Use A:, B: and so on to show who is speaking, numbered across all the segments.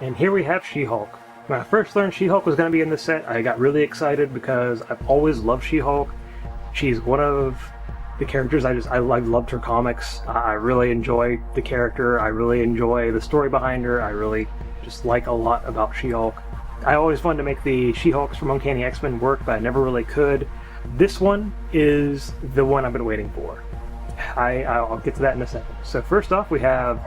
A: And here we have She-Hulk. When I first learned She-Hulk was going to be in this set, I got really excited because I've always loved She-Hulk. She's one of the characters I loved her comics. I really enjoy the character. I really enjoy the story behind her. I really just like a lot about She-Hulk. I always wanted to make the She-Hulks from Uncanny X-Men work, but I never really could. This one is the one I've been waiting for. I'll get to that in a second. So first off, we have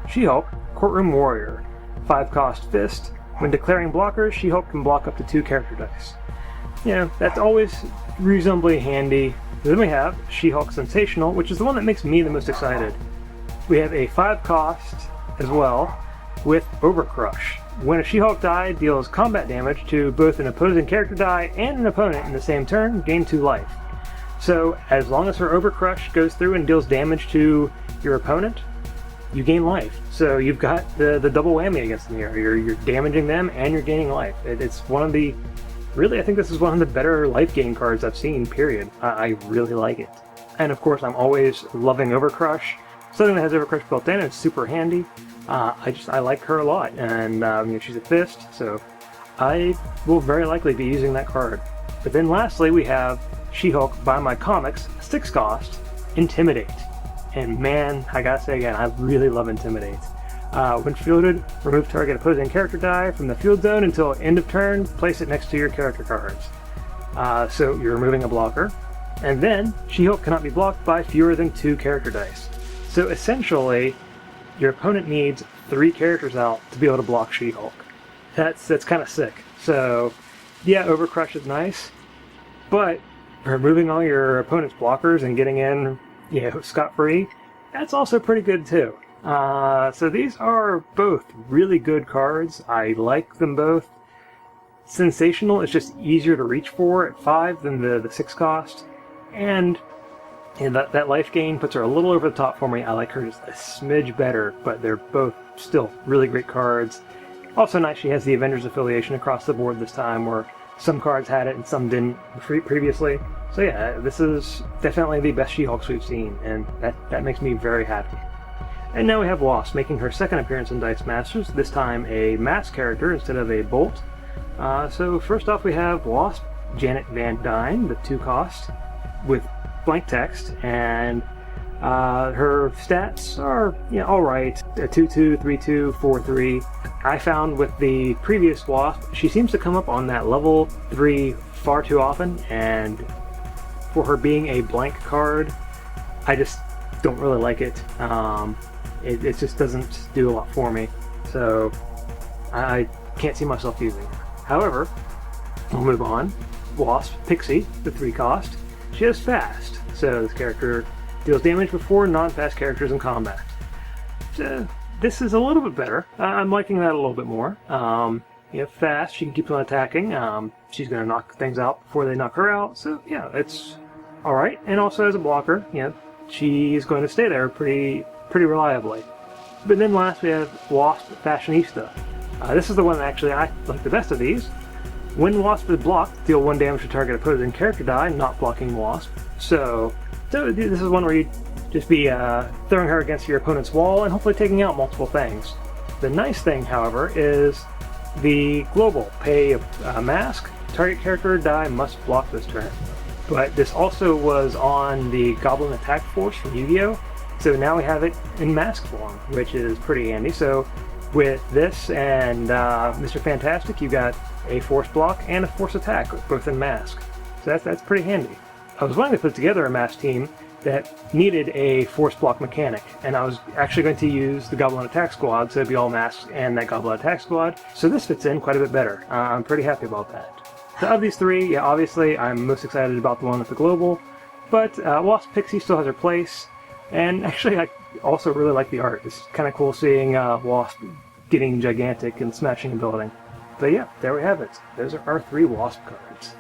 A: She-Hulk, Courtroom Warrior. 5-cost fist. When declaring blockers, She-Hulk can block up to 2 character dice. Yeah, that's always reasonably handy. Then we have She-Hulk Sensational, which is the one that makes me the most excited. We have a 5-cost as well with Overcrush. When a She-Hulk die deals combat damage to both an opposing character die and an opponent in the same turn, gain 2 life. So as long as her Overcrush goes through and deals damage to your opponent, you gain life. So you've got the double whammy against them here. You're damaging them and you're gaining life. It's one of the... Really, I think this is one of the better life gain cards I've seen, period. I really like it. And of course, I'm always loving Overcrush. Something that has Overcrush built in, it's super handy. I like her a lot, and she's a fist, so I will very likely be using that card. But then lastly, we have She-Hulk by my comics, 6-cost, Intimidate. And man, I gotta say again, I really love Intimidate. When fielded, remove target opposing character die from the field zone until end of turn, place it next to your character cards. So you're removing a blocker. And then, She-Hulk cannot be blocked by fewer than 2 character dice. So essentially, your opponent needs 3 characters out to be able to block She-Hulk. That's kind of sick. So, yeah, Overcrush is nice, but removing all your opponent's blockers and getting in, scot-free, that's also pretty good too. So these are both really good cards. I like them both. Sensational is just easier to reach for at 5 than the 6-cost, and that life gain puts her a little over the top for me. I like her just a smidge better, but they're both still really great cards. Also nice she has the Avengers affiliation across the board this time, where some cards had it and some didn't previously. So yeah, this is definitely the best She-Hulks we've seen, and that makes me very happy. And now we have Wasp, making her second appearance in Dice Masters, this time a mask character instead of a Bolt. So first off we have Wasp, Janet Van Dyne, the 2-cost, with blank text, and her stats are alright. 2-2, 3-2, 4-3. I found with the previous Wasp, she seems to come up on that level 3 far too often, and for her being a blank card, I just don't really like it. It just doesn't do a lot for me, so I can't see myself using it. However, we'll move on. Wasp Pixie, the 3-cost. She has fast, so this character deals damage before non-fast characters in combat. So this is a little bit better. I'm liking that a little bit more. Fast, she can keep on attacking. She's going to knock things out before they knock her out, so yeah, it's alright. And also as a blocker, she's going to stay there pretty reliably. But then last we have Wasp Fashionista. This is the one that actually I like the best of these. When Wasp is blocked, deal 1 damage to target opposing character die, not blocking Wasp. So this is one where you just be throwing her against your opponent's wall and hopefully taking out multiple things. The nice thing, however, is the global. Pay a mask, target character die must block this turn. But this also was on the Goblin Attack Force from Yu-Gi-Oh! So now we have it in mask form, which is pretty handy. So with this and Mr. Fantastic, you got a force block and a force attack, both in mask. So that's pretty handy. I was wanting to put together a mask team that needed a force block mechanic, and I was actually going to use the Goblin Attack Squad, so it'd be all masks and that Goblin Attack Squad. So this fits in quite a bit better. I'm pretty happy about that. So of these 3, yeah, obviously I'm most excited about the one with the global, but Wasp Pixie still has her place, and actually I also really like the art. It's kind of cool seeing Wasp getting gigantic and smashing a building. But yeah, there we have it. Those are our 3 Wasp cards.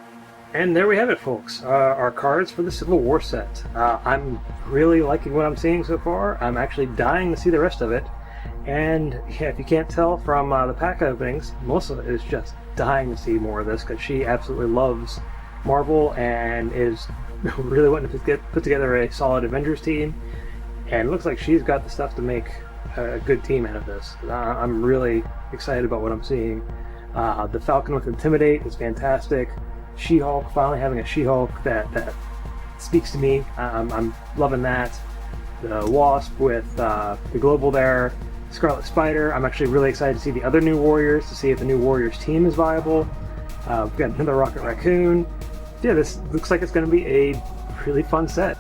A: And there we have it, folks. Our cards for the Civil War set. I'm really liking what I'm seeing so far. I'm actually dying to see the rest of it. And yeah, if you can't tell from the pack openings, Melissa is just dying to see more of this because she absolutely loves Marvel and is really wanting to put together a solid Avengers team. And it looks like she's got the stuff to make a good team out of this. I'm really excited about what I'm seeing. The Falcon with Intimidate is fantastic. She-Hulk, finally having a She-Hulk that speaks to me. I'm loving that. The Wasp with the Global there. Scarlet Spider. I'm actually really excited to see the other new Warriors, to see if the new Warriors team is viable. We've got another Rocket Raccoon. Yeah, this looks like it's going to be a really fun set.